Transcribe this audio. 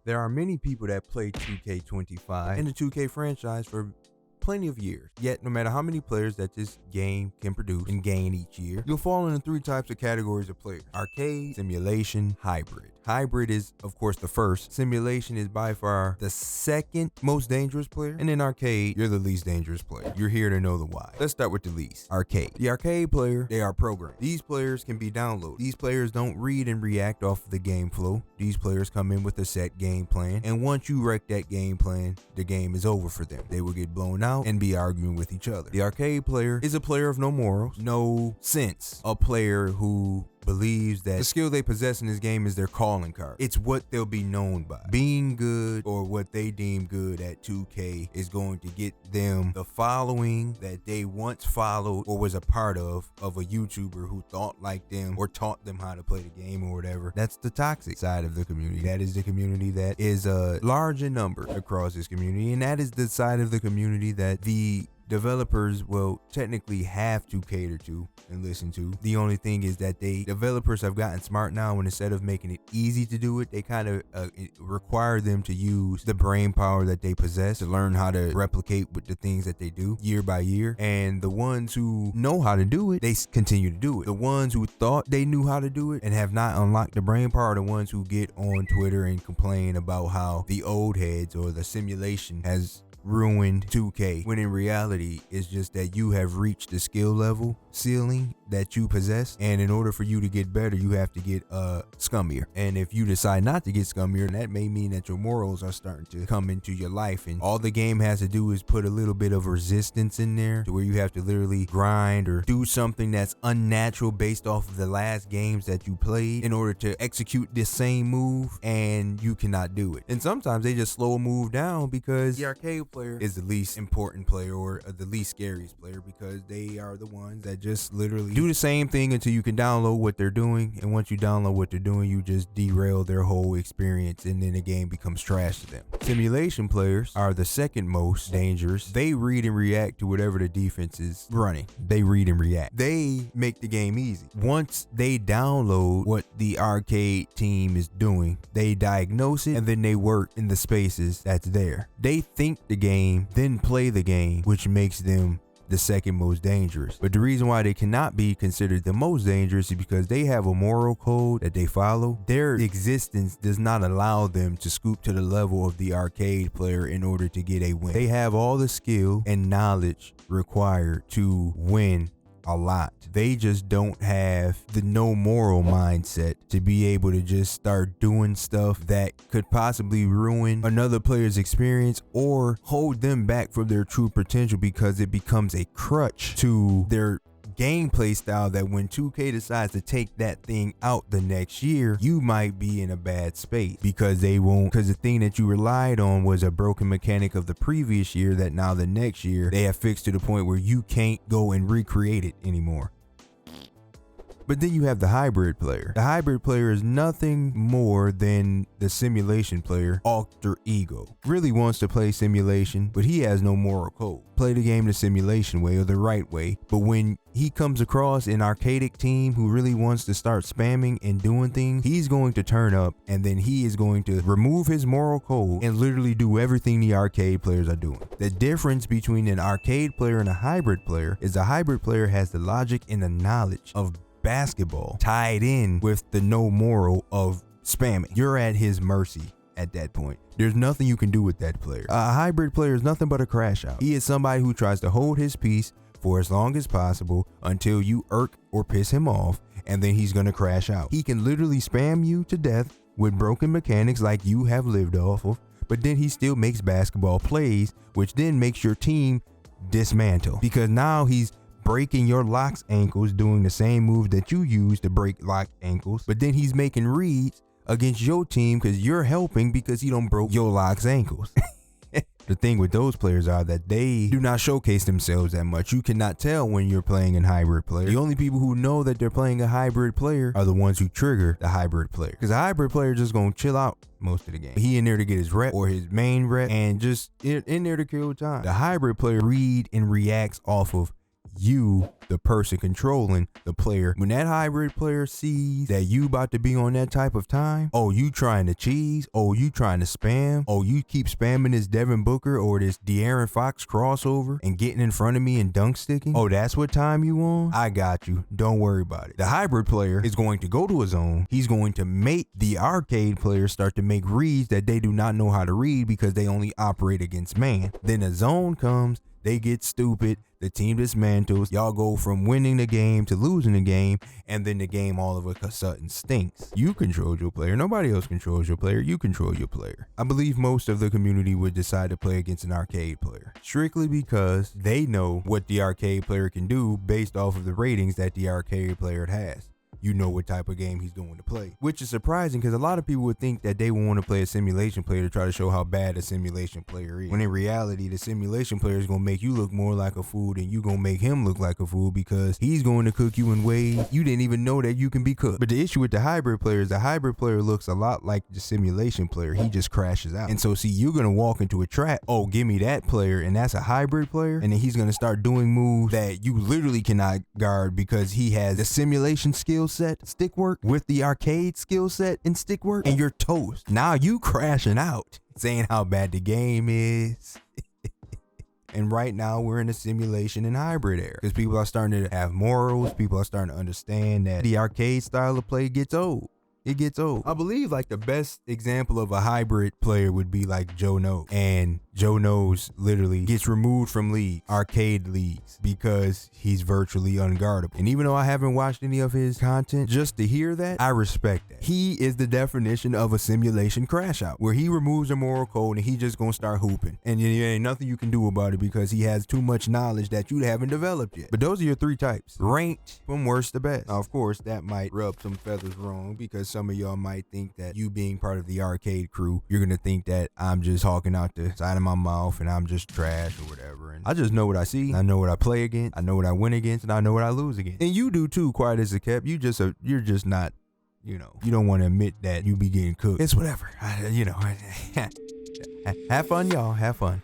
There are many people that play 2K25 and the 2K franchise for plenty of years. Yet, no matter how many players that this game can produce and gain each year, you'll fall into three types of categories of players: arcade, simulation, hybrid. Hybrid is, of course, the first. Simulation is by far the second most dangerous player. And in arcade, you're the least dangerous player. You're here to know the why. Let's start with the least. Arcade. The arcade player, they are programmed. These players can be downloaded. These players don't read and react off of the game flow. These players come in with a set game plan. And once you wreck that game plan, the game is over for them. They will get blown out and be arguing with each other. The arcade player is a player of no morals, no sense. A player who believes that the skill they possess in this game is their calling card. It's what they'll be known by. Being good, or what they deem good at 2K, is going to get them the following that they once followed or was a part of a YouTuber who thought like them or taught them how to play the game or whatever. That's the toxic side of the community. That is the community that is large in number across this community, and that is the side of the community that the developers will technically have to cater to and listen to. The only thing is that developers have gotten smart now, and instead of making it easy to do it, they kind of require them to use the brain power that they possess to learn how to replicate with the things that they do year by year. And the ones who know how to do it, they continue to do it. The ones who thought they knew how to do it and have not unlocked the brain power are the ones who get on Twitter and complain about how the old heads or the simulation has ruined 2K, when in reality it's just that you have reached the skill level ceiling that you possess, and in order for you to get better, you have to get scummier. And if you decide not to get scummier, that may mean that your morals are starting to come into your life, and all the game has to do is put a little bit of resistance in there to where you have to literally grind or do something that's unnatural based off of the last games that you played in order to execute the same move, and you cannot do it. And sometimes they just slow a move down because the arcade player is the least important player, or the least scariest player, because they are the ones that just literally do the same thing until you can download what they're doing. And once you download what they're doing, you just derail their whole experience, and then the game becomes trash to them. Simulation players are the second most dangerous. They read and react to whatever the defense is running. They read and react. They make the game easy. Once they download what the arcade team is doing, they diagnose it, and then they work in the spaces that's there. They think the game, then play the game, which makes them the second most dangerous. But the reason why they cannot be considered the most dangerous is because they have a moral code that they follow. Their existence does not allow them to scoop to the level of the arcade player in order to get a win. They have all the skill and knowledge required to win a lot. They just don't have the no moral mindset to be able to just start doing stuff that could possibly ruin another player's experience or hold them back from their true potential, because it becomes a crutch to their gameplay style that when 2K decides to take that thing out the next year, you might be in a bad space because because the thing that you relied on was a broken mechanic of the previous year that now the next year they have fixed to the point where you can't go and recreate it anymore. But then you have the hybrid player. The hybrid player is nothing more than the simulation player alter ego. Really wants to play simulation, but he has no moral code. Play the game the simulation way or the right way. But when he comes across an arcadic team who really wants to start spamming and doing things, he's going to turn up, and then he is going to remove his moral code and literally do everything the arcade players are doing. The difference between an arcade player and a hybrid player is the hybrid player has the logic and the knowledge of basketball tied in with the no moral of spamming. You're at his mercy at that point. There's nothing you can do with that player. A hybrid player is nothing but a crash out. He is somebody who tries to hold his peace for as long as possible until you irk or piss him off, and then he's gonna crash out. He can literally spam you to death with broken mechanics like you have lived off of, but then he still makes basketball plays, which then makes your team dismantle, because now he's breaking your lock's ankles doing the same move that you use to break lock ankles, but then he's making reads against your team because you're helping because he don't broke your lock's ankles. The thing with those players are that they do not showcase themselves that much. You cannot tell when you're playing a hybrid player. The only people who know that they're playing a hybrid player are the ones who trigger the hybrid player, because a hybrid player just gonna chill out most of the game. He in there to get his rep or his main rep and just in there to kill time. The hybrid player read and reacts off of you, the person controlling the player, when that hybrid player sees that you about to be on that type of time, oh, you trying to cheese, oh, you trying to spam, oh, you keep spamming this Devin Booker or this De'Aaron Fox crossover and getting in front of me and dunk sticking, oh, that's what time you on? I got you. Don't worry about it. The hybrid player is going to go to a zone. He's going to make the arcade player start to make reads that they do not know how to read because they only operate against man. Then a zone comes. They get stupid, the team dismantles, y'all go from winning the game to losing the game, and then the game all of a sudden stinks. You control your player, nobody else controls your player, you control your player. I believe most of the community would decide to play against an arcade player, strictly because they know what the arcade player can do based off of the ratings that the arcade player has. You know what type of game he's going to play, which is surprising because a lot of people would think that they would want to play a simulation player to try to show how bad a simulation player is. When in reality, the simulation player is going to make you look more like a fool than you going to make him look like a fool because he's going to cook you in ways you didn't even know that you can be cooked. But the issue with the hybrid player is the hybrid player looks a lot like the simulation player. He just crashes out. And so see, you're going to walk into a trap. Oh, give me that player. And that's a hybrid player. And then he's going to start doing moves that you literally cannot guard because he has the simulation skill set, stick work, with the arcade skill set and stick work, and you're toast. Now you crashing out, saying how bad the game is. And right now we're in a simulation and hybrid era because people are starting to have morals. People are starting to understand that the arcade style of play gets old. It gets old. I believe like the best example of a hybrid player would be like Joe Knows. And Joe Knows literally gets removed from arcade leagues, because he's virtually unguardable. And even though I haven't watched any of his content, just to hear that, I respect that. He is the definition of a simulation crash out, where he removes a moral code and he just gonna start hooping. And there ain't nothing you can do about it because he has too much knowledge that you haven't developed yet. But those are your 3 types, ranked from worst to best. Now, of course, that might rub some feathers wrong because some of y'all might think that you being part of the arcade crew, you're gonna think that I'm just talking out the side of my mouth and I'm just trash or whatever. And I just know what I see. I know what I play against. I know what I win against, and I know what I lose against. And you do too, quiet as a kept. You're just not, you don't want to admit that you be getting cooked. It's whatever. Have fun, y'all. Have fun.